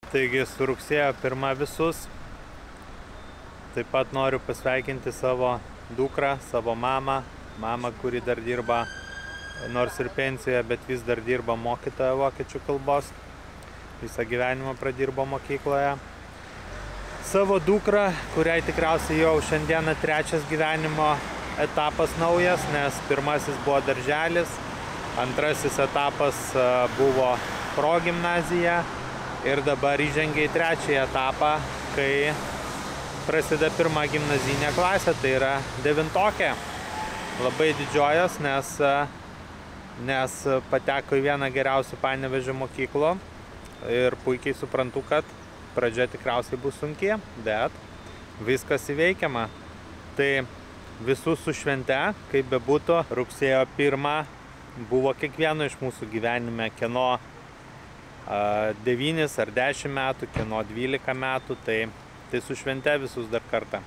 Taigi su rugsėjo 1 visus. Taip pat noriu pasveikinti savo dukrą, savo mamą, kuri dar dirba, nors ir pensijoje, bet vis dar dirba mokytoja vokiečių kalbos. Visą gyvenimą pradirbo mokykloje. Savo dukrą, kuriai tikriausiai jau šiandieną 3 gyvenimo etapas naujas, nes pirmasis buvo darželis, antrasis etapas buvo progimnazija ir dabar įžengia į 3 etapą, kai prasideda 1 gimnazinė klasė, tai yra 9-okė. Labai didžiuojas, nes pateko į vieną geriausių Panevėžio mokyklų ir puikiai suprantu, kad pradžia tikriausiai bus sunki, bet viskas įveikiama. Tai visus su švente, kaip bebūtų, rugsėjo 1 buvo kiekvieno iš mūsų gyvenime, kieno 9 ar 10 metų, kieno 12 metų, tai su švente visus dar kartą.